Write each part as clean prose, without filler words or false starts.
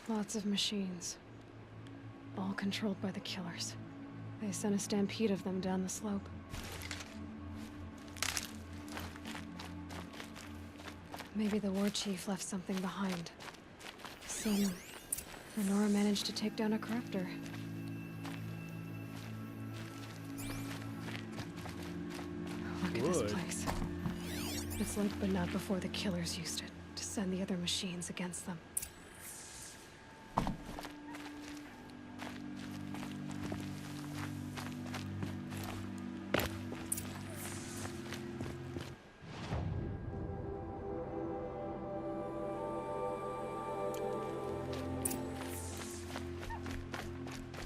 Lots of machines. All controlled by the killers. They sent a stampede of them down the slope. Maybe the war chief left something behind. Lenora managed to take down a corruptor. Look at this place. It's like, but not before the killers used it, to send the other machines against them.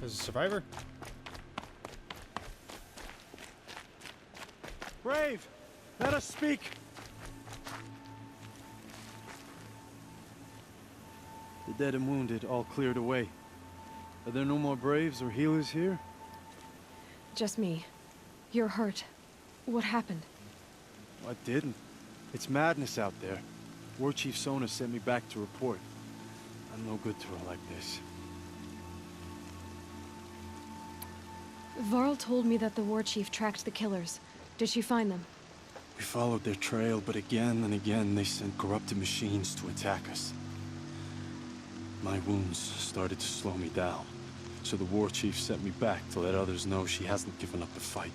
There's a survivor? Brave! Let us speak! The dead and wounded all cleared away. Are there no more Braves or healers here? Just me. You're hurt. What happened? I didn't. It's madness out there. War Chief Sona sent me back to report. I'm no good to her like this. Varl told me that the war chief tracked the killers. Did she find them? We followed their trail, but again and again they sent corrupted machines to attack us. My wounds started to slow me down, so the war chief sent me back to let others know she hasn't given up the fight.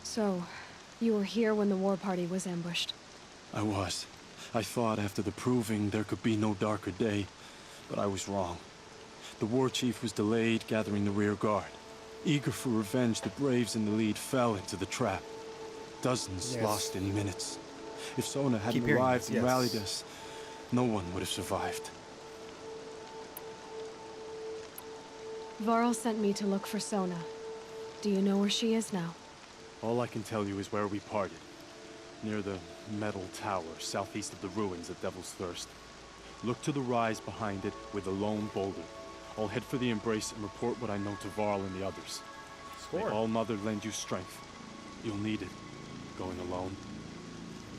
So, you were here when the war party was ambushed? I was. I thought after the proving there could be no darker day, but I was wrong. The war chief was delayed gathering the rear guard. Eager for revenge, the Braves in the lead fell into the trap. Dozens lost in minutes. If Sona hadn't arrived and rallied us, no one would have survived. Varl sent me to look for Sona. Do you know where she is now? All I can tell you is where we parted. Near the metal tower, southeast of the ruins at Devil's Thirst. Look to the rise behind it with a lone boulder. I'll head for the embrace and report what I know to Varl and the others. May All Mother lend you strength. You'll need it, going alone.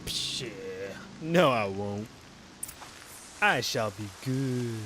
Psh, no, I won't. I shall be good.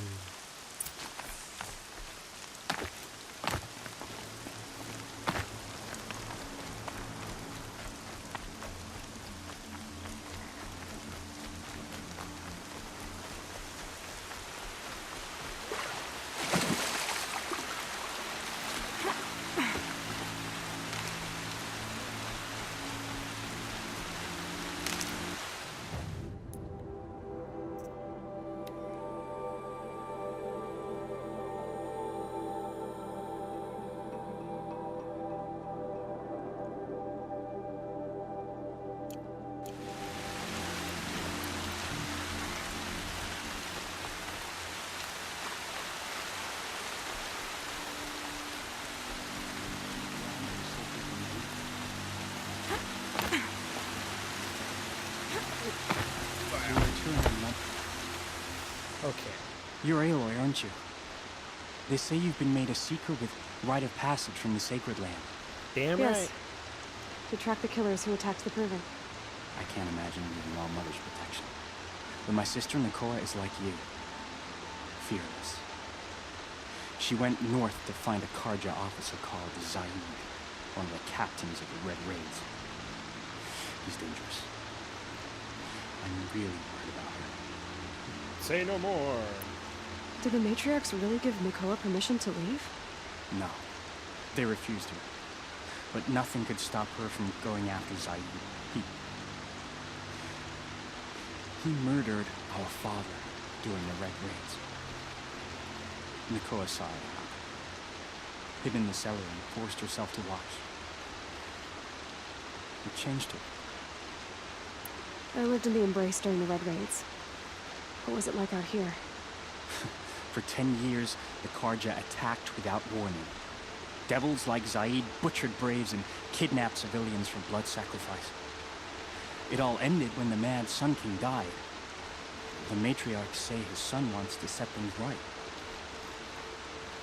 Okay. You're Aloy, aren't you? They say you've been made a seeker with rite of passage from the Sacred Land. Damn Yes. right. To track the killers who attacked the Proving. I can't imagine leaving All Mother's protection. But my sister Nakoa is like you. Fearless. She went north to find a Karja officer called Zaid, one of the captains of the Red Raids. He's dangerous. I'm really worried about her. Say no more. Did the matriarchs really give Nakoa permission to leave? No. They refused her. But nothing could stop her from going after Zaid. He murdered our father during the Red Raids. Nakoa saw it happen. Hid in the cellar and forced herself to watch. It changed her. I lived in the Embrace during the Red Raids. What was it like out here? For 10 years, the Karja attacked without warning. Devils like Zaid butchered Braves and kidnapped civilians for blood sacrifice. It all ended when the Mad Sun King died. The matriarchs say his son wants to set things right.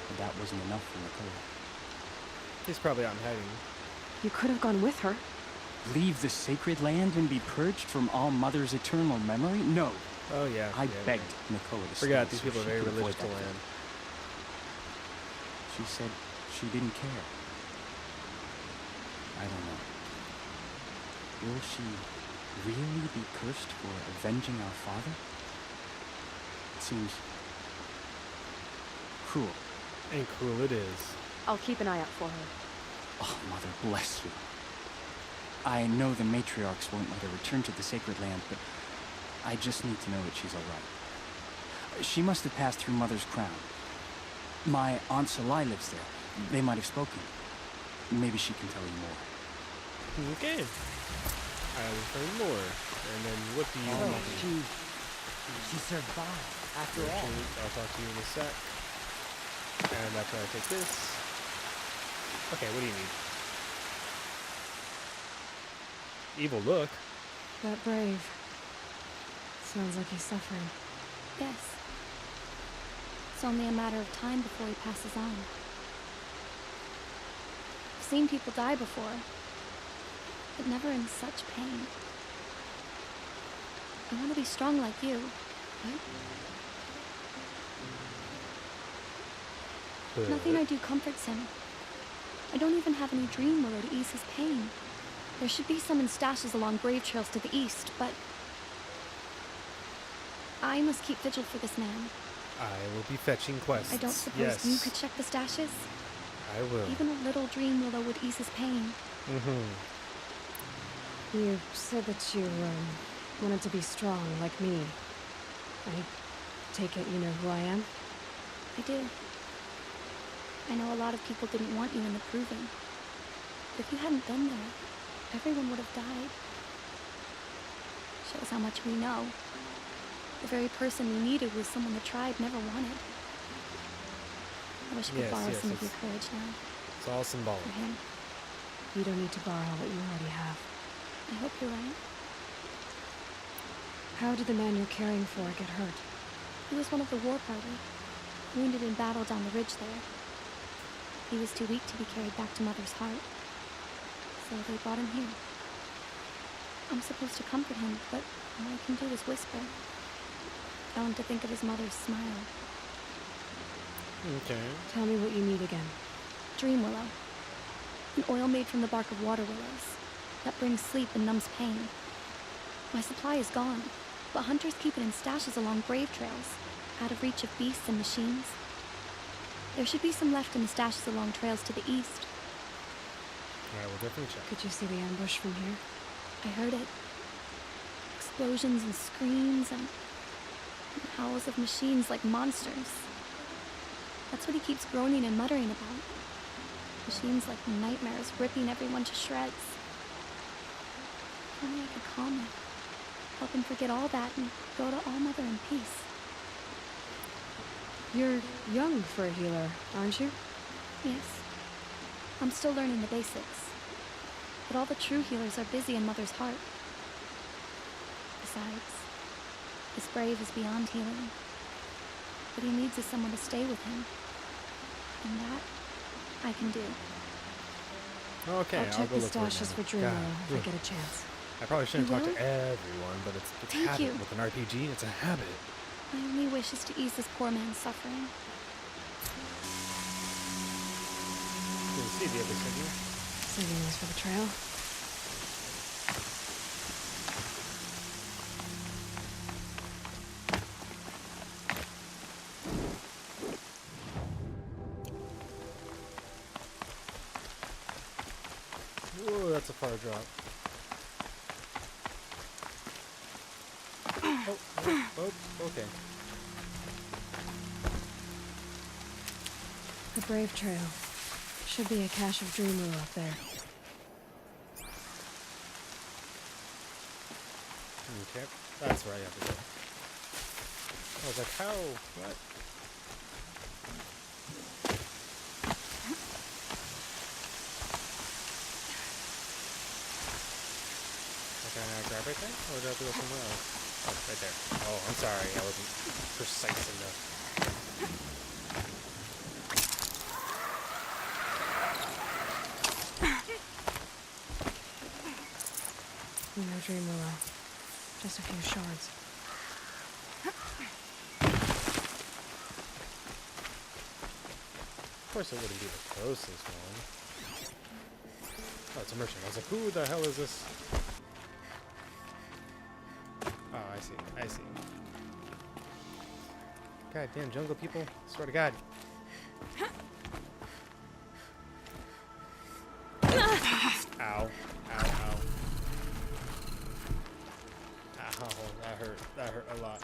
But that wasn't enough for Nakoa. He's probably out in hiding. You could have gone with her. Leave the Sacred Land and be purged from All Mother's eternal memory? No. Oh yeah. I yeah, begged yeah. Nicola to Forgot stay these so people are she very could avoid religious to that land. She said she didn't care. I don't know. Will she really be cursed for avenging our father? It seems cruel. And cruel it is. I'll keep an eye out for her. Oh, Mother, bless you. I know the matriarchs won't let her return to the sacred land, but I just need to know that she's all right. She must have passed through Mother's crown. My Aunt Salai lives there. They might have spoken. Maybe she can tell you more. Okay. I will learn more. And then what do you Oh, need? she survived after all. I'll talk to you in a sec. And after I take this. Okay, what do you need? Evil look. That brave. Sounds like he's suffering. Yes. It's only a matter of time before he passes on. I've seen people die before, but never in such pain. I want to be strong like you, right? Nothing I do comforts him. I don't even have any dream willow to ease his pain. There should be some in stashes along grave trails to the east, but I must keep vigil for this man. I will be fetching quests. I don't suppose yes. you could check the stashes? I will. Even a little dream willow would ease his pain. You said that you, wanted to be strong like me. I take it you know who I am? I do. I know a lot of people didn't want you in the proving. But if you hadn't been there, everyone would have died. Shows how much we know. The very person we needed was someone the tribe never wanted. I wish I could Yes, borrow yes, some of your it's- courage now, It's all symbolic. for him. You don't need to borrow what you already have. I hope you're right. How did the man you're caring for get hurt? He was one of the war party, wounded in battle down the ridge there. He was too weak to be carried back to Mother's heart, so they brought him here. I'm supposed to comfort him, but all I can do is whisper. Tell him to think of his mother's smile. Okay. Tell me what you need again. Dream willow. An oil made from the bark of water willows that brings sleep and numbs pain. My supply is gone, but hunters keep it in stashes along grave trails, out of reach of beasts and machines. There should be some left in the stashes along trails to the east. I will definitely check. Could you see the ambush from here? I heard it. Explosions and screams and howls of machines like monsters. That's what he keeps groaning and muttering about. Machines like nightmares ripping everyone to shreds. If only I could calm him. Help him forget all that and go to All Mother in peace. You're young for a healer, aren't you? Yes. I'm still learning the basics. But all the true healers are busy in Mother's heart. Besides, this brave is beyond healing. What he needs is someone to stay with him. And that, I can do. Okay, I'll I'll check go the look for it stashes now. for Dream God, Willow if I ugh. get a chance. I probably shouldn't You talk to will? everyone, but it's Thank habit you. with an RPG. It's a habit. My only wish is to ease this poor man's suffering. You can see the other signal. Signals for the trail. Whoa, that's a far drop. Oh, okay. The Brave Trail. Should be a cache of Dream Willow up there. Okay, that's where I have to go. I was like, how? What? Can I grab right there? Or do I have to go somewhere else? Oh, right there. Oh, I'm sorry. I wasn't precise enough. No Dream Willow. Just a few shards. course it wouldn't be the closest one. Oh, it's a merchant. I was like, who the hell is this? Oh, I see. I see. Goddamn jungle people. Swear to God. Ow. Ow, ow. Ow, that hurt. That hurt a lot.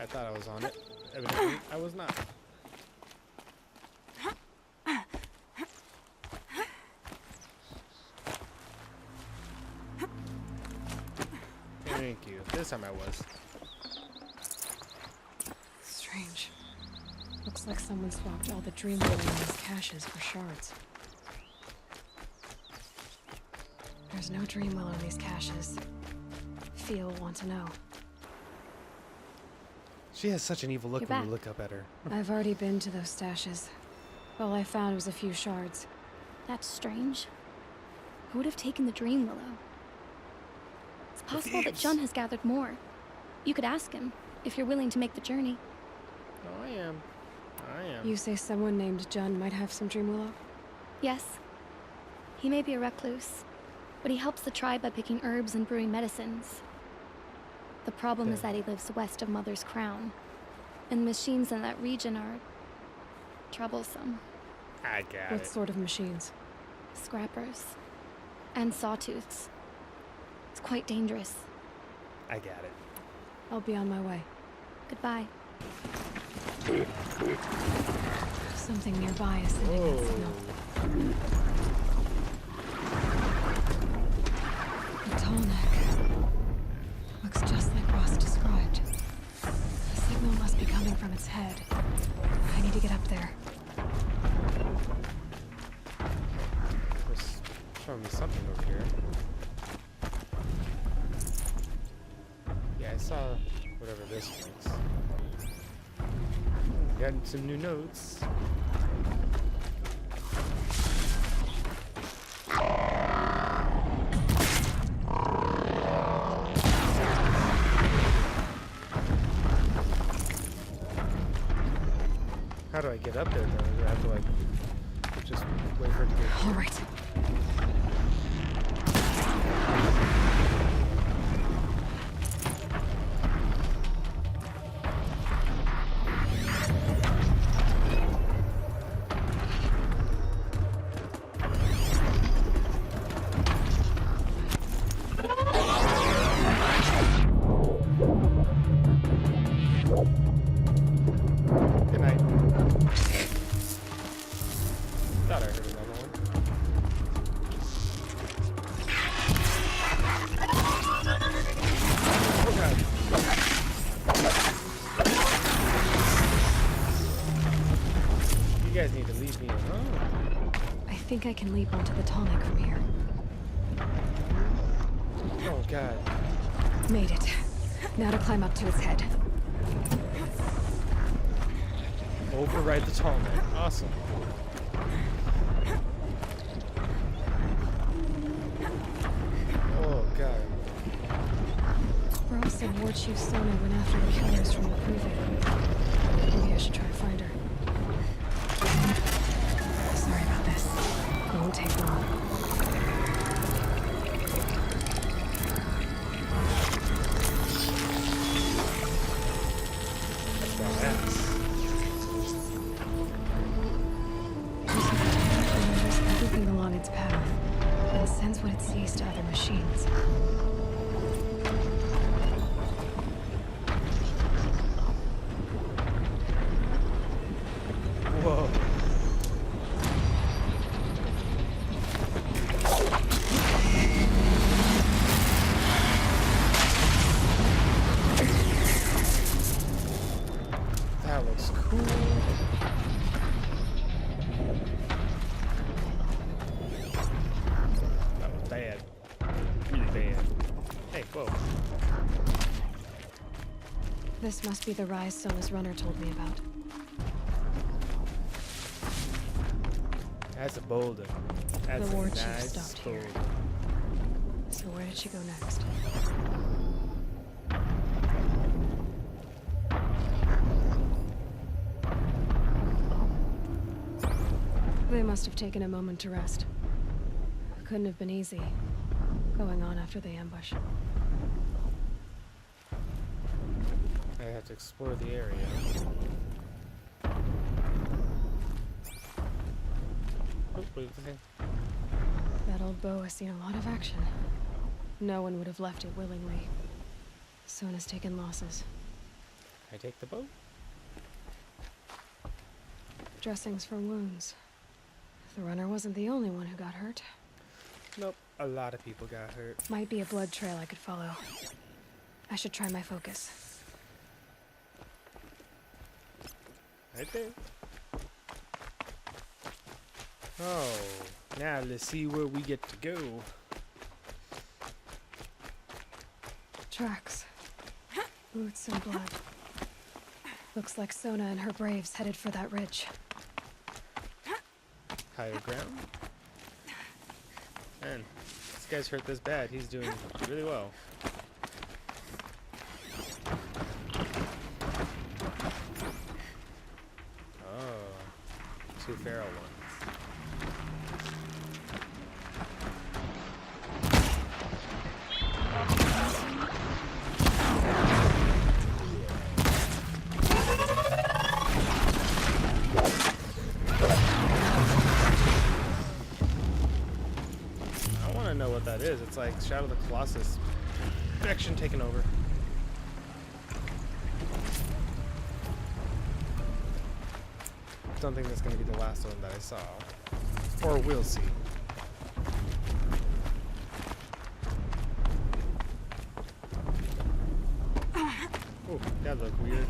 I thought I was on it. Evidently, I was not. Thank you. This time I was. Strange. Looks like someone swapped all the dream willow in these caches for shards. There's no dream willow in these caches. Fia will want to know. She has such an evil look You're when back. you look up at her. I've already been to those stashes. All I found was a few shards. That's strange. Who would have taken the dream willow? It's possible that thieves. Jun has gathered more. You could ask him, if you're willing to make the journey. Oh, I am. I am. You say someone named Jun might have some dream willow? Yes. He may be a recluse, but he helps the tribe by picking herbs and brewing medicines. The problem is that he lives west of Mother's Crown, and machines in that region are troublesome. I got What it. sort of machines? Scrappers and sawtooths. It's quite dangerous. I got it. I'll be on my way. Goodbye. Something nearby is sending that signal. The Tallneck. Looks just like Ross described. The signal must be coming from its head. I need to get up there. It's showing me something over here. Yeah, I saw whatever this was. Got some new notes. How do I get up there though? Do I have to like just wait for it to get All right. Good night. Thought I heard another one. Oh god. You guys need to leave me alone. I think I can leap onto the Tallneck from here. Oh god. Made it. Now to climb up to its head. Override the Tallneck. Awesome. Oh god. Ross and War Chief Sona went after the killers from the proving. Maybe I should try to find her. Sorry about this. It won't take long. That's badass. Remembers everything along its path and sends what it sees to other machines. Whoa. That looks cool. That was bad. Really bad. Hey, whoa. This must be the rise Sona's runner told me about. That's a boulder. That's The War a Chief nice stopped here. boulder. So where did she go next? They must have taken a moment to rest. Couldn't have been easy, going on after the ambush. I have to explore the area. Oh, what is the thing? That old bow has seen a lot of action. No one would have left it willingly. Sona's taken losses. I take the boat? Dressings for wounds. The runner wasn't the only one who got hurt. Nope, a lot of people got hurt. Might be a blood trail I could follow. I should try my focus. Right there. Oh, now let's see where we get to go. Tracks. Boots and blood. Looks like Sona and her braves headed for that ridge. Higher ground. Man, this guy's hurt this bad. He's doing really well. Oh, two feral ones. Know what that is. It's like Shadow of the Colossus infection taken over. Don't think that's going to be the last one that I saw, or will see. Oh, that looked weird.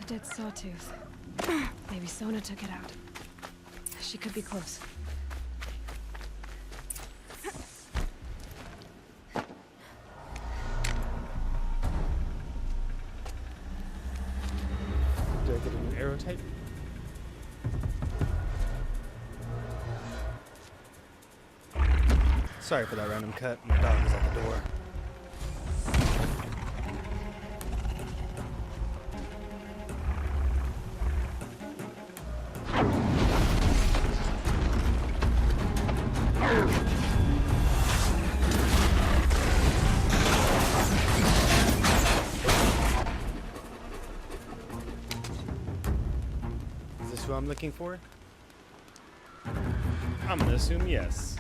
Dead sawtooth. Maybe Sona took it out. She could be close. Do I get an arrow type? Sorry for that random cut. My dog is at the door. Who I'm looking for? I'm gonna assume yes.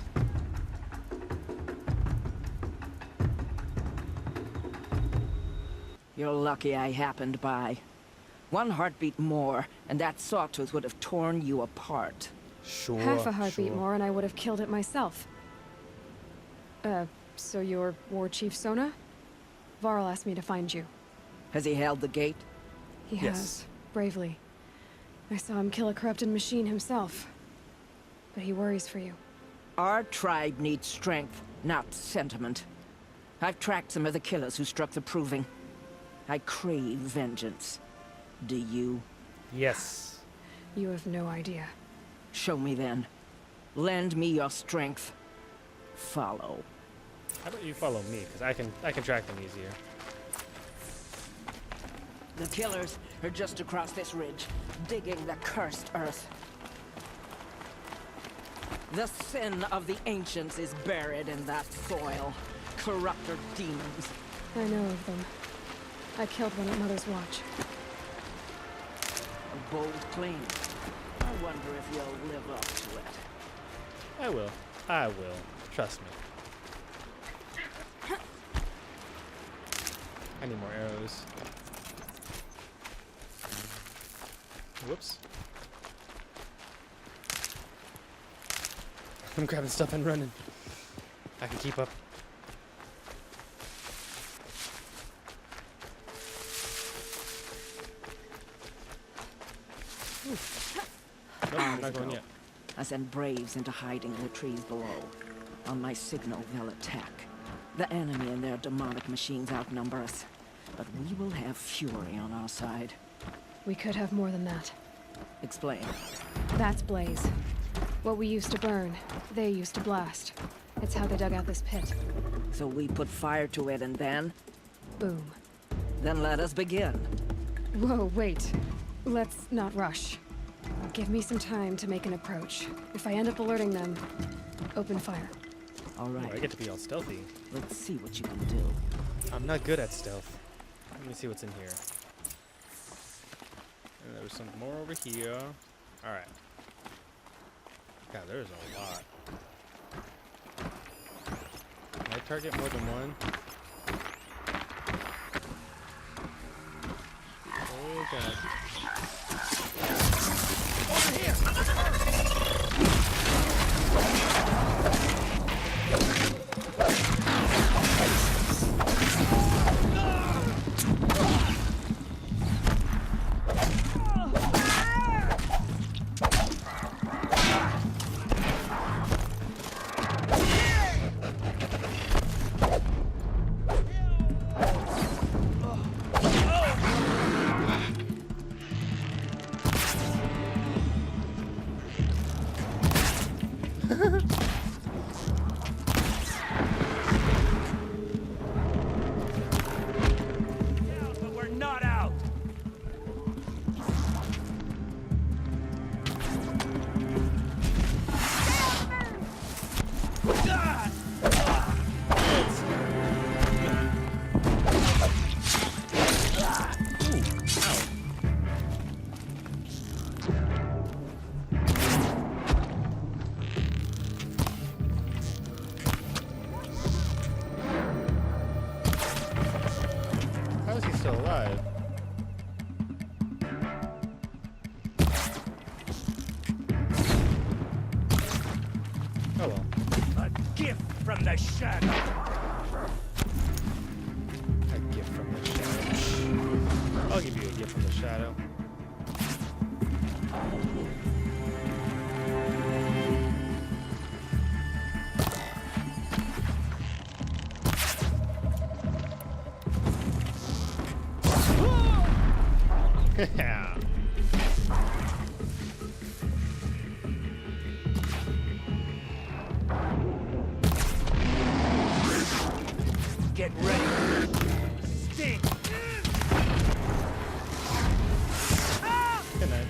You're lucky I happened by. One heartbeat more, and that sawtooth would have torn you apart. Sure. Half a heartbeat sure. more and I would have killed it myself. So you're War Chief Sona? Varl asked me to find you. Has he held the gate? He Yes. has, bravely. I saw him kill a corrupted machine himself. But he worries for you. Our tribe needs strength, not sentiment. I've tracked some of the killers who struck the Proving. I crave vengeance. Do you? Yes. You have no idea. Show me then. Lend me your strength. Follow. How about you follow me? Because I can track them easier. The killers are just across this ridge, digging the cursed earth. The sin of the ancients is buried in that soil. Corrupter demons. I know of them. I killed one at Mother's Watch. A bold claim. I wonder if you'll live up to it. I will. I will. Trust me. I need more arrows. Whoops. I'm grabbing stuff and running. I can keep up. Nope, I'm not going yet. I send braves into hiding in the trees below. On my signal, they'll attack. The enemy and their demonic machines outnumber us, but we will have fury on our side. We could have more than that. Explain. That's Blaze. What we used to burn, they used to blast. It's how they dug out this pit. So we put fire to it and then? Boom. Then let us begin. Whoa, wait. Let's not rush. Give me some time to make an approach. If I end up alerting them, open fire. All Ooh, I right. get to be all stealthy. Let's see what you can do. I'm not good at stealth. Let me see what's in here. And there's some more over here. Alright. God, there's a lot. Can I target more than one? Oh god. But we're not out! How is he still alive? Oh well. A gift from the shadow! A gift from the shadow. I'll give you a gift from the shadow. Yeah. Get ready! Stink! Good night.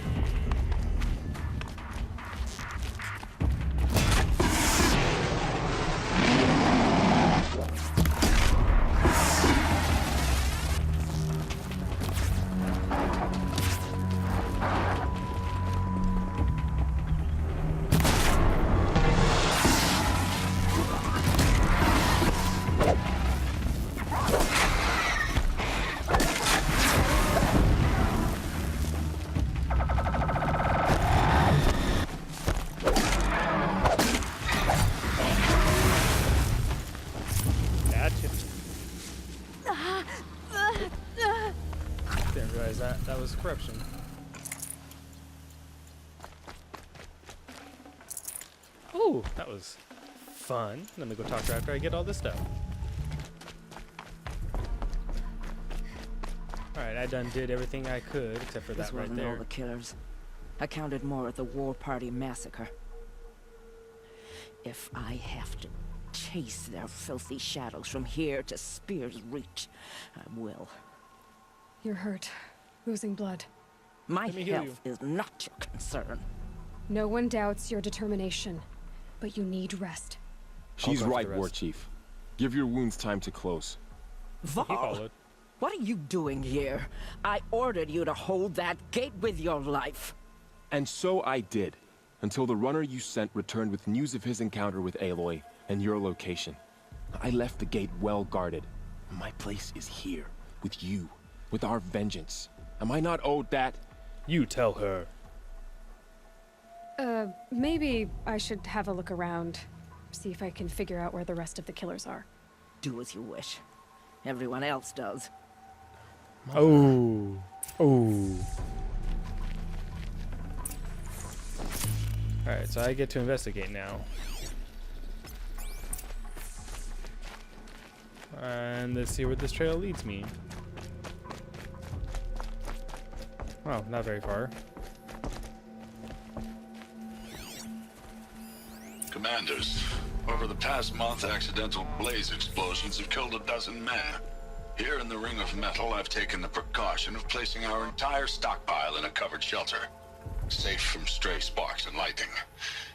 Gotcha. Didn't realize that was corruption. Ooh, that was fun. Let me go talk to her after I get all this stuff. Alright, I done did everything I could except for This that right wasn't all there. the killers. I counted more at the War Party massacre. If I have to chase their filthy shadows from here to Spear's Reach, I will. You're hurt. Losing blood. My Let me heal health is not your concern. No one doubts your determination, but you need rest. She's go for right, the War rest. Chief. Give your wounds time to close. He Val, followed. what are you doing here? I ordered you to hold that gate with your life. And so I did, until the runner you sent returned with news of his encounter with Aloy and your location. I left the gate well guarded. My place is here, with you, with our vengeance. Am I not owed that? You tell her. Maybe I should have a look around. See if I can figure out where the rest of the killers are. Do as you wish. Everyone else does. Oh. Oh. Alright, so I get to investigate now. And let's see where this trail leads me. Wow, not very far. Commanders, over the past month, accidental blaze explosions have killed 12 men. Here in the Ring of Metal, I've taken the precaution of placing our entire stockpile in a covered shelter, safe from stray sparks and lightning.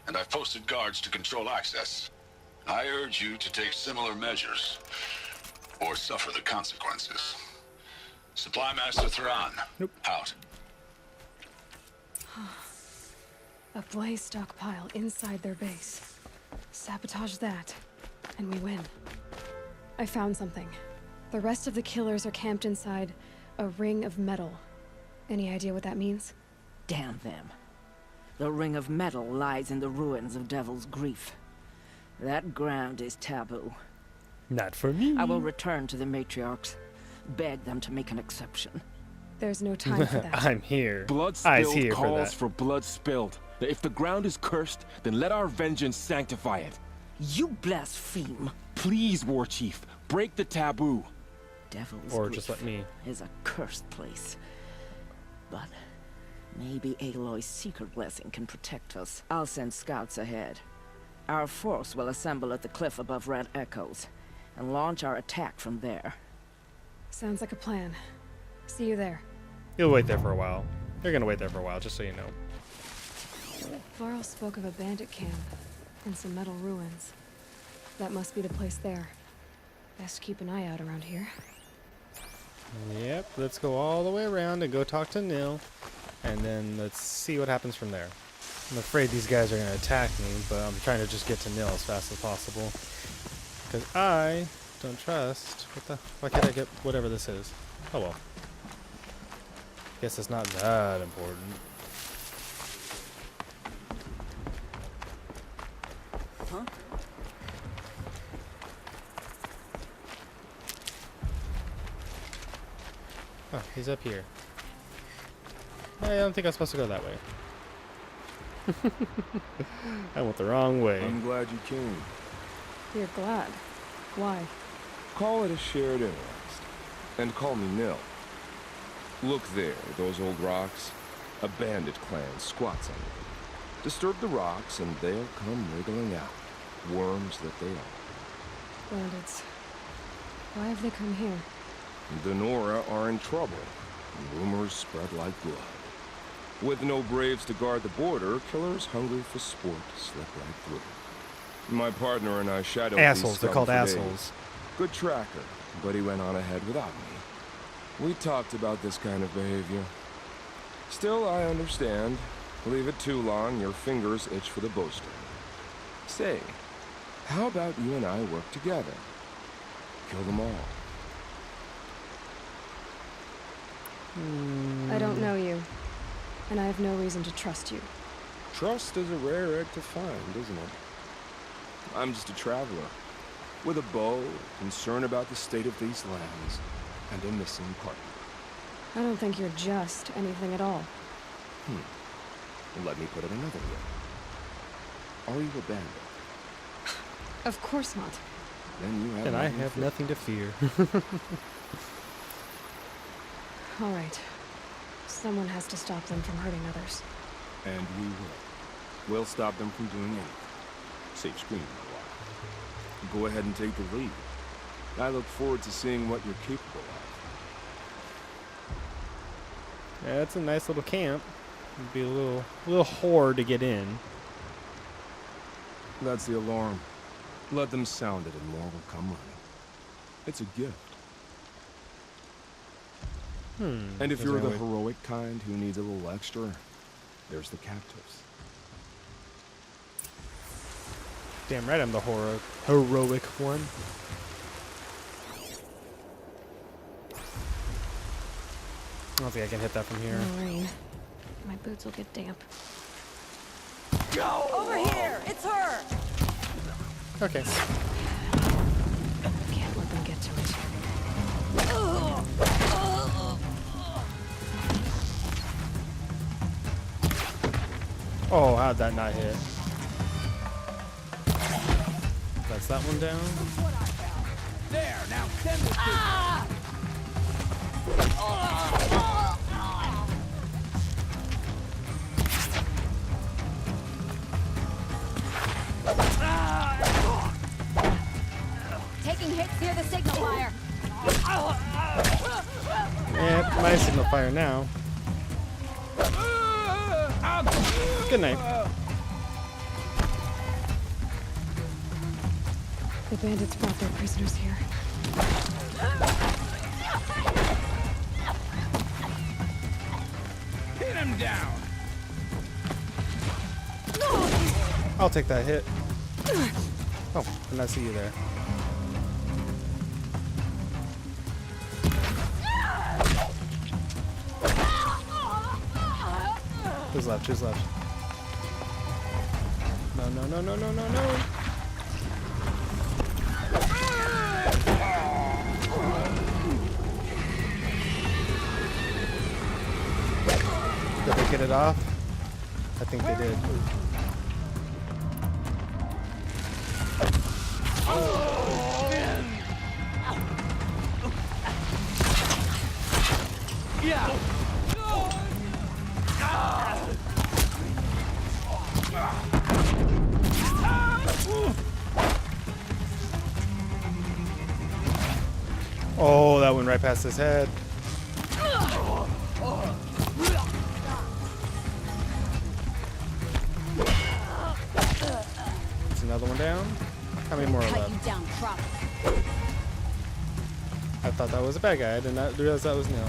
And I've posted guards to control access. I urge you to take similar measures, or suffer the consequences. Supply Master Thrawn, out. A blaze stockpile inside their base. Sabotage that, and we win. I found something. The rest of the killers are camped inside a ring of metal. Any idea what that means? Damn them. The Ring of Metal lies in the ruins of Devil's Grief. That ground is taboo. Not for me. I will return to the matriarchs. Beg them to make an exception. There's no time for that. I'm here. Blood Eyes spilled here calls for for blood spilled. If the ground is cursed, then let our vengeance sanctify it. You blaspheme. Please, War Chief, break the taboo. Devil's Or Grief just let me. is a cursed place. But maybe Aloy's secret blessing can protect us. I'll send scouts ahead. Our force will assemble at the cliff above Red Echoes and launch our attack from there. Sounds like a plan. See you there. You'll wait there for a while. You're gonna wait there for a while, just so you know. Varl spoke of a bandit camp and some metal ruins. That must be the place there. Best keep an eye out around here. Yep, let's go all the way around and go talk to Nil, and then let's see what happens from there. I'm afraid these guys are going to attack me, but I'm trying to just get to Nil as fast as possible. Because I don't trust... Why can't I get whatever this is? Oh well. Guess it's not that important. Huh? Oh, he's up here. I don't think I'm supposed to go that way. I went the wrong way. I'm glad you came. You're glad. Why? Call it a shared interest. And call me Nil. Look there, those old rocks. A bandit clan squats under them. Disturb the rocks and they'll come wriggling out. Worms that they are. Bandits. Why have they come here? The Nora are in trouble. Rumors spread like blood. With no braves to guard the border, killers hungry for sport slip right through. My partner and I shadowed Assholes, these they're scum called for assholes. days. Good tracker, but he went on ahead without me. We talked about this kind of behavior. Still, I understand. Leave it too long, your fingers itch for the bowstring. Say, how about you and I work together? Kill them all. I don't know you, and I have no reason to trust you. Trust is a rare egg to find, isn't it? I'm just a traveler, with a bow, concerned about the state of these lands, and a missing partner. I don't think you're just anything at all. Let me put it another way. Are you a bandit? Of course not. Then you have And I nothing to have fear. nothing to fear. All right. Someone has to stop them from hurting others. And we will. We'll stop them from doing anything. Save screaming a while. Go ahead and take the lead. I look forward to seeing what you're capable of. Yeah, it's a nice little camp. It'd be a little horde to get in. That's the alarm. Let them sound it and more will come running. It's a gift. And if Is you're there a the way- heroic kind who needs a little extra, there's the captives. Damn right I'm the heroic one. I don't think I can hit that from here. No rain. My boots will get damp. Over here! It's her! Okay. Can't let them get to it. Oh, how'd that not hit? That's that one down. There, now send the taking hits near the signal fire. Yeah, my signal fire now. Good night. The bandits brought their prisoners here. Hit him down. I'll take that hit. Oh, did not see you there. Who's left? Who's left? No, no, no, no, no, no, no. Did they get it off? I think they did. Oh, that went right past his head. That's another one down. How many more are left? I thought that was a bad guy. I did not realize that was Neil.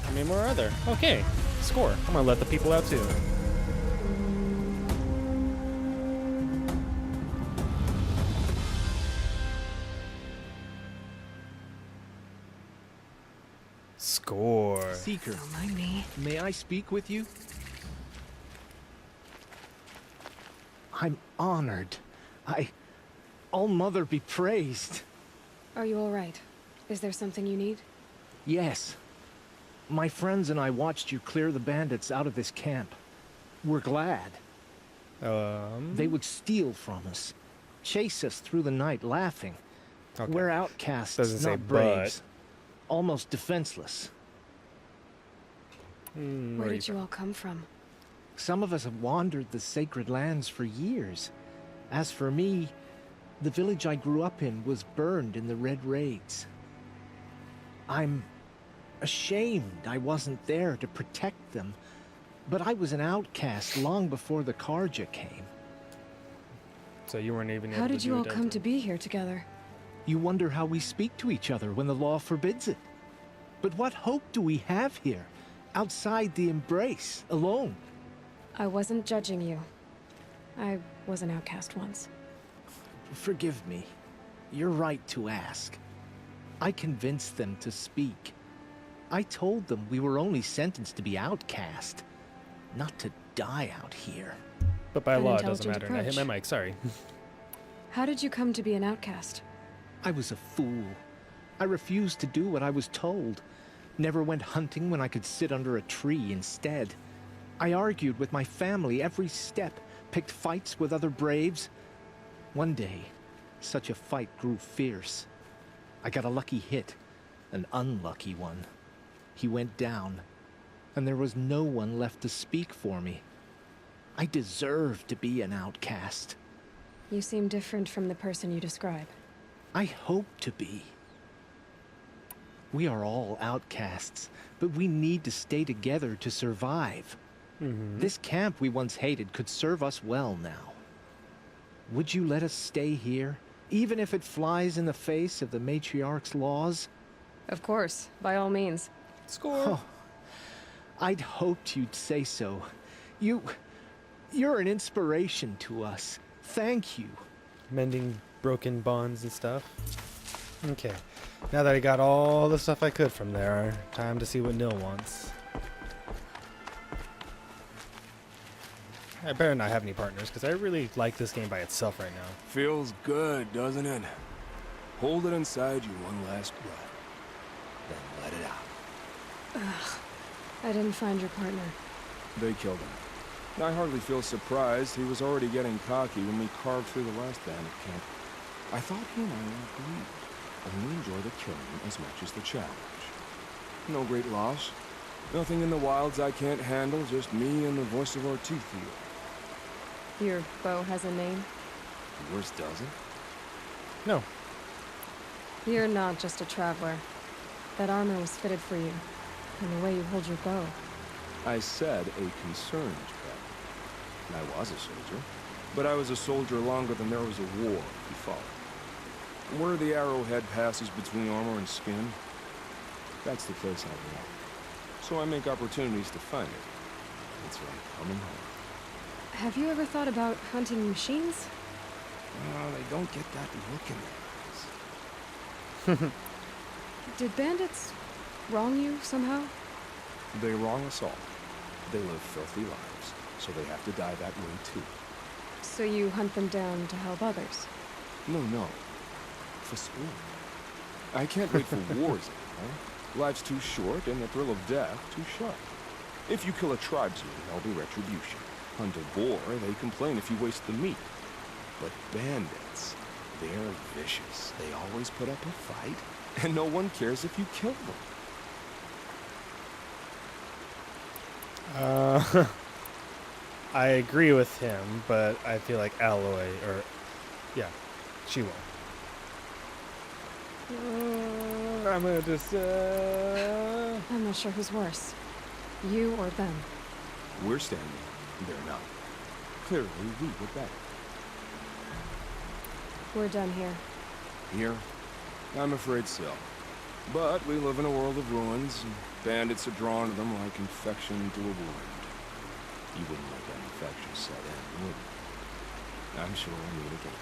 How many more are there? Okay, score. I'm gonna let the people out too. Score. Seeker, Don't mind me. may I speak with you? I'm honored. All-Mother be praised. Are you all right? Is there something you need? Yes. My friends and I watched you clear the bandits out of this camp. We're glad. They would steal from us, chase us through the night laughing. Okay. We're outcasts, Doesn't say not braves. Almost defenseless. Where did you all come from? Some of us have wandered the sacred lands for years. As for me, the village I grew up in was burned in the Red Raids. I'm ashamed I wasn't there to protect them, but I was an outcast long before the Karja came. So you weren't even able How to did do you all it, come to be here together? You wonder how we speak to each other when the law forbids it. But what hope do we have here, outside the embrace, alone? I wasn't judging you. I was an outcast once. Forgive me. You're right to ask. I convinced them to speak. I told them we were only sentenced to be outcast, not to die out here. But by An law, it doesn't intelligent matter. And I hit my approach. mic, sorry. How did you come to be an outcast? I was a fool. I refused to do what I was told. Never went hunting when I could sit under a tree instead. I argued with my family every step, picked fights with other braves. One day, such a fight grew fierce. I got a lucky hit, an unlucky one. He went down, and there was no one left to speak for me. I deserved to be an outcast. You seem different from the person you describe. I hope to be. We are all outcasts, but we need to stay together to survive. This camp we once hated could serve us well now. Would you let us stay here, even if it flies in the face of the matriarch's laws? Of course, by all means. Score. Oh, I'd hoped you'd say so. You're an inspiration to us. Thank you. Mending broken bonds and stuff. Okay. Now that I got all the stuff I could from there, time to see what Nil wants. I better not have any partners, because I really like this game by itself right now. Feels good, doesn't it? Hold it inside you one last breath. Then let it out. I didn't find your partner. They killed him. I hardly feel surprised. He was already getting cocky when we carved through the last bandit camp. I thought he and I agreed. Only enjoy the killing as much as the challenge. No great loss. Nothing in the wilds I can't handle, just me and the voice of our tooth here. Your bow has a name? Yours doesn't? No. You're not just a traveler. That armor was fitted for you, and the way you hold your bow. I said a concerned traveler. I was a soldier, but I was a soldier longer than there was a war to follow. Where the arrowhead passes between armor and skin, that's the place I belong. So I make opportunities to find it. It's like coming home. Have you ever thought about hunting machines? Well, they don't get that look in their eyes. Did bandits wrong you somehow? They wrong us all. They live filthy lives, so they have to die that way too. So you hunt them down to help others? No. For sport. I can't wait for wars anymore. Life's too short, and the thrill of death too sharp. If you kill a tribesman, there'll be retribution. Hunt a boar, they complain if you waste the meat. But bandits, they're vicious. They always put up a fight, and no one cares if you kill them. I agree with him, but I feel like Aloy, or yeah, she won't. I'm gonna just. I'm not sure who's worse. You or them. We're standing, they're not. Clearly, we were better. We're done here. Here? I'm afraid so. But we live in a world of ruins, and bandits are drawn to them like infection to a wound. You wouldn't let that infection set in, would you? I'm sure we'll meet again.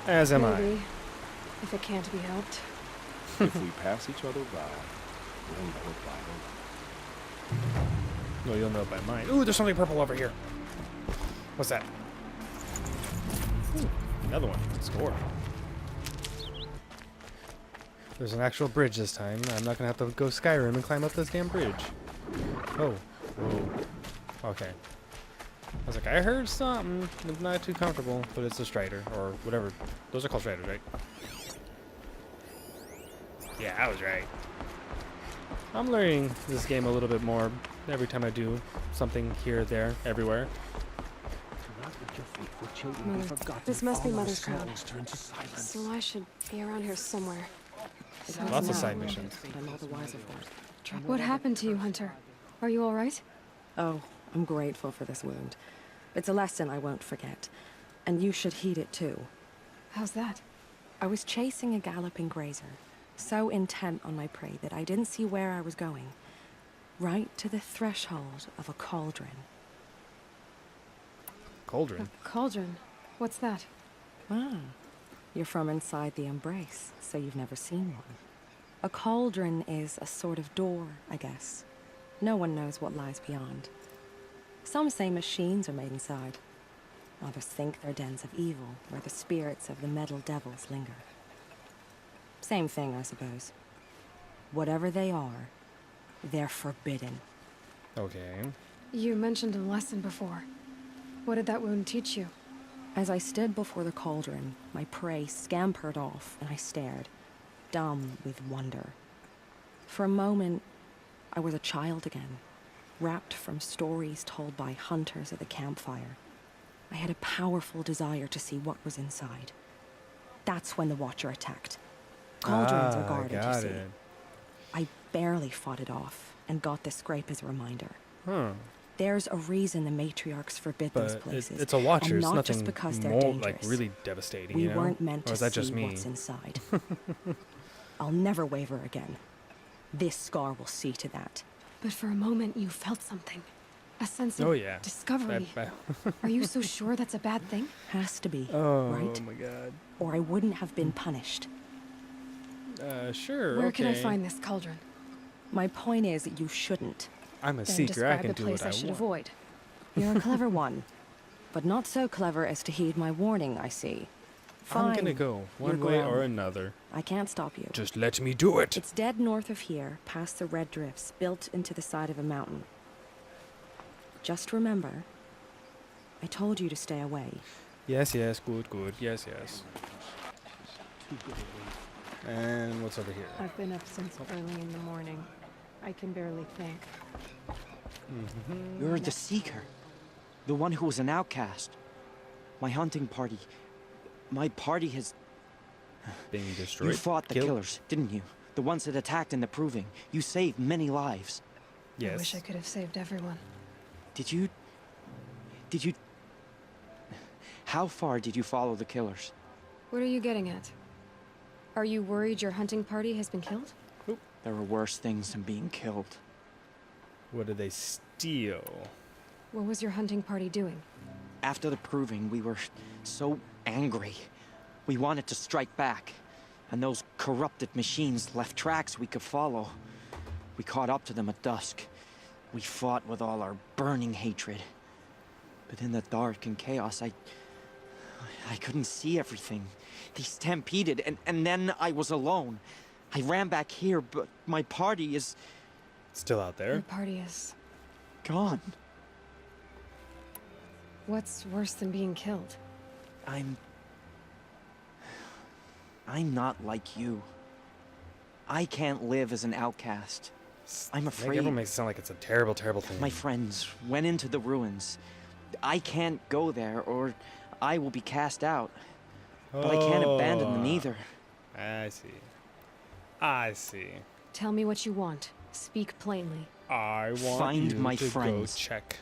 As am Maybe, if it can't be helped. If we pass each other by, we'll know it by the look. No, you'll know by mine. Ooh, there's something purple over here. What's that? Ooh, another one. Score. There's an actual bridge this time. I'm not gonna have to go Skyrim and climb up this damn bridge. Oh. Whoa. Okay. I was like, I heard something. It's not too comfortable, but it's a strider, or whatever. Those are called striders, right? Yeah, I was right. I'm learning this game a little bit more every time I do something here, there, everywhere. Mother, this must be Mother's crowd. So I should be around here somewhere. Lots of side missions. I'm all the wiser for it. What happened to you, Hunter? Are you all right? Oh, I'm grateful for this wound. It's a lesson I won't forget. And you should heed it too. How's that? I was chasing a galloping grazer, so intent on my prey that I didn't see where I was going. Right to the threshold of a cauldron. Cauldron? A cauldron? What's that? Ah, you're from inside the Embrace, so you've never seen one. A cauldron is a sort of door, I guess. No one knows what lies beyond. Some say machines are made inside. Others think they're dens of evil, where the spirits of the metal devils linger. Same thing, I suppose. Whatever they are, they're forbidden. Okay. You mentioned a lesson before. What did that wound teach you? As I stood before the cauldron, my prey scampered off, and I stared, dumb with wonder. For a moment, I was a child again, wrapped from stories told by hunters at the campfire. I had a powerful desire to see what was inside. That's when the Watcher attacked. Cauldrons are guarded, you see. It. I barely fought it off, and got this scrape as a reminder. Huh. There's a reason the matriarchs forbid those But places. it's a Watcher. And It's not nothing just because they're more, dangerous. like, really devastating, We you know? weren't meant Or to is that just see me? what's inside. I'll never waver again. This scar will see to that. But for a moment, you felt something. A sense of Oh, yeah. discovery. Are you so sure that's a bad thing? Has to be, Oh, right? my God. Or I wouldn't have been punished. Sure, Where okay. can I find this cauldron? My point is that you shouldn't. I'm a Then seeker. I describe can the do place what I should want. avoid. You're a clever one. But not so clever as to heed my warning, I see. Fine. I'm gonna go one You're way grown. or another. I can't stop you. Just let me do it. It's dead north of here, past the red drifts, built into the side of a mountain. Just remember, I told you to stay away. Yes, yes, good, good. Yes, yes. And what's over here? I've been up since early in the morning. I can barely think. You're the Seeker. The one who was an outcast. My hunting party. My party has... Being destroyed. You fought the killed. killers, didn't you? The ones that attacked in the Proving. You saved many lives. Yes. I wish I could have saved everyone. Did you... How far did you follow the killers? What are you getting at? Are you worried your hunting party has been killed? There were worse things than being killed. What did they steal? What was your hunting party doing? After the Proving, we were so angry. We wanted to strike back. And those corrupted machines left tracks we could follow. We caught up to them at dusk. We fought with all our burning hatred. But in the dark and chaos, I couldn't see everything. They stampeded, and then I was alone. I ran back here, but my party is... Still out there? Your party is... gone. What's worse than being killed? I'm not like you. I can't live as an outcast. I'm afraid... Everyone makes it sound like it's a terrible, terrible thing. My friends went into the ruins. I can't go there, or I will be cast out. But I can't abandon them either. I see. I see. Tell me what you want. Speak plainly. I want Find you my to friends. go check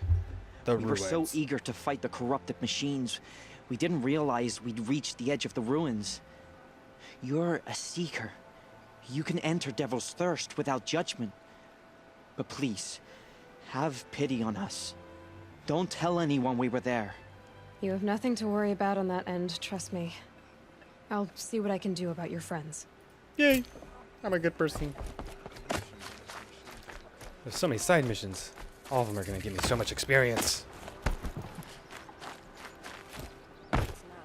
the We ruins. were so eager to fight the corrupted machines, we didn't realize we'd reached the edge of the ruins. You're a seeker. You can enter Devil's Thirst without judgment. But please, have pity on us. Don't tell anyone we were there. You have nothing to worry about on that end, trust me. I'll see what I can do about your friends. Yay! I'm a good person. There's so many side missions. All of them are gonna give me so much experience.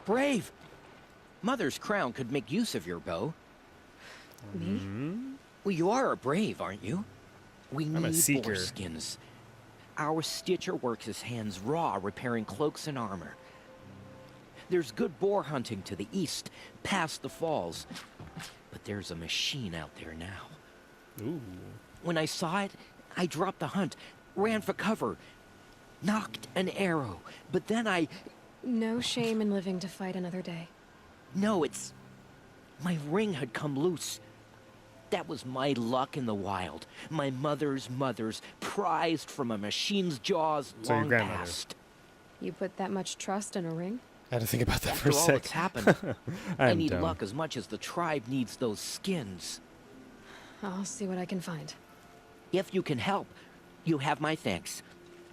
Brave! Mother's crown could make use of your bow. Me? Well, you are a brave, aren't you? We I'm a need seeker. boar skins. Our stitcher works his hands raw repairing cloaks and armor. There's good boar hunting to the east, past the falls. But there's a machine out there now. Ooh. When I saw it, I dropped the hunt, ran for cover, knocked an arrow, but then No shame in living to fight another day. No, it's... my ring had come loose. That was my luck in the wild. My mother's prized from a machine's jaws So your long grandmother. past. You put that much trust in a ring? I had to think about that for After a all sec. that's happened, I I'm need dumb. luck as much as the tribe needs those skins. I'll see what I can find. If you can help, you have my thanks.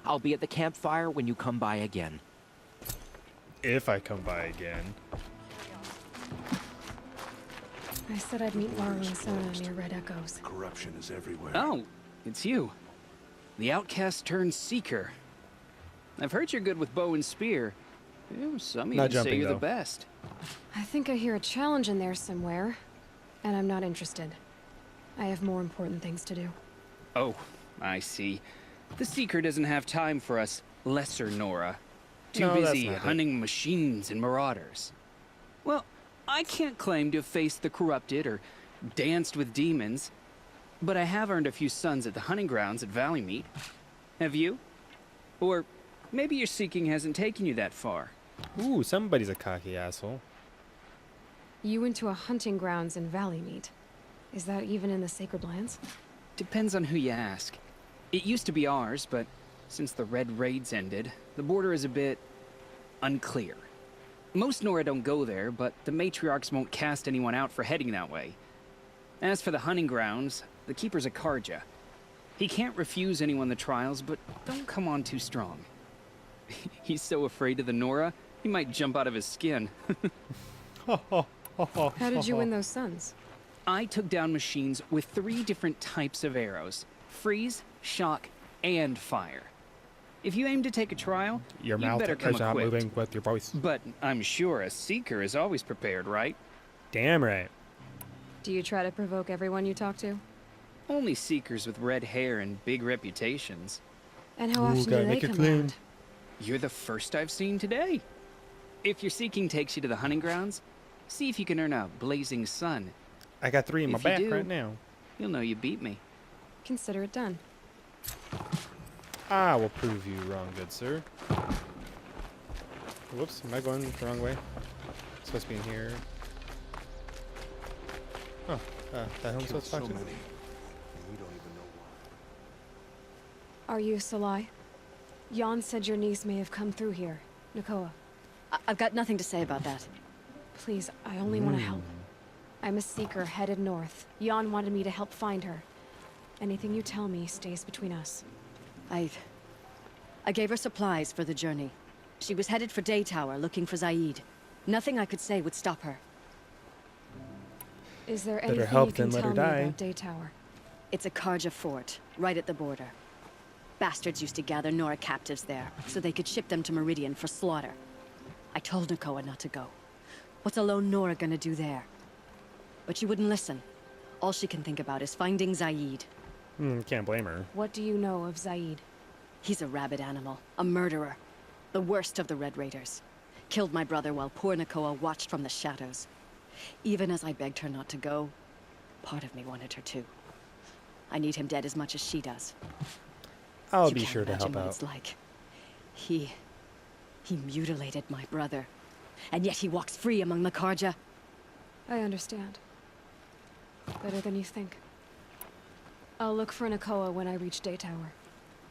I'll be at the campfire when you come by again. If I come by again. I said I'd meet Maru and Sona near Red Echoes. Corruption is everywhere. Oh, it's you. The outcast turned seeker. I've heard you're good with bow and spear. Some Not even say jumping, you're the though. best. I think I hear a challenge in there somewhere, and I'm not interested. I have more important things to do. Oh, I see. The seeker doesn't have time for us lesser Nora. Too No, that's busy not it. hunting machines and marauders. Well, I can't claim to have faced the corrupted or danced with demons, but I have earned a few sons at the hunting grounds at Valley Meet. Have you? Or maybe your seeking hasn't taken you that far. Ooh, somebody's a cocky asshole. You went to a hunting grounds in Valley Meet. Is that even in the Sacred Lands? Depends on who you ask. It used to be ours, but since the Red Raids ended, the border is a bit unclear. Most Nora don't go there, but the matriarchs won't cast anyone out for heading that way. As for the hunting grounds, the keeper's a Karja. He can't refuse anyone the trials, but don't come on too strong. He's so afraid of the Nora, he might jump out of his skin. How did you win those sons? I took down machines with 3 different types of arrows. Freeze, shock, and fire. If you aim to take a trial, Your you mouth better come is not equipped. moving with your voice. But I'm sure a seeker is always prepared, right? Damn right. Do you try to provoke everyone you talk to? Only seekers with red hair and big reputations. And how Ooh, often gotta do they make it come clean. out? You're the first I've seen today. If your seeking takes you to the hunting grounds, see if you can earn a blazing sun. I got 3 in my If you back do- right now. You'll know you beat me. Consider it done. I will prove you wrong, good sir. Whoops, am I going the wrong way? It's supposed to be in here. Oh, that home's supposed to talk to me. Are you Salai? Jan said your niece may have come through here. Nakoa. I've got nothing to say about that. Please, I only want to help. I'm a seeker headed north. Jan wanted me to help find her. Anything you tell me stays between us. I gave her supplies for the journey. She was headed for Day Tower, looking for Zaid. Nothing I could say would stop her. Is there Better anything help you can than let her tell me die. about Day Tower? It's a Karja fort, right at the border. Bastards used to gather Nora captives there, so they could ship them to Meridian for slaughter. I told Nakoa not to go. What's a lone Nora gonna do there? But she wouldn't listen. All she can think about is finding Zaid. Can't blame her. What do you know of Zaid? He's a rabid animal, a murderer. The worst of the Red Raiders. Killed my brother while poor Nakoa watched from the shadows. Even as I begged her not to go, part of me wanted her to. I need him dead as much as she does. I'll You be can't sure to imagine help what out. it's like. He mutilated my brother. And yet he walks free among the Karja. I understand. Better than you think. I'll look for Nakoa when I reach Day Tower.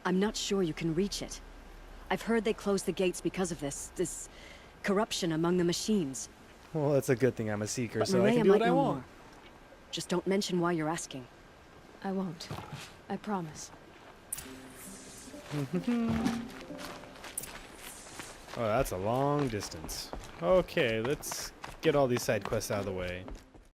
I'm not sure you can reach it. I've heard they closed the gates because of this corruption among the machines. Well, that's a good thing I'm a seeker, But so I Maria can do might what I know want. more. Just don't mention why you're asking. I won't. I promise. Oh, that's a long distance. Okay, let's get all these side quests out of the way.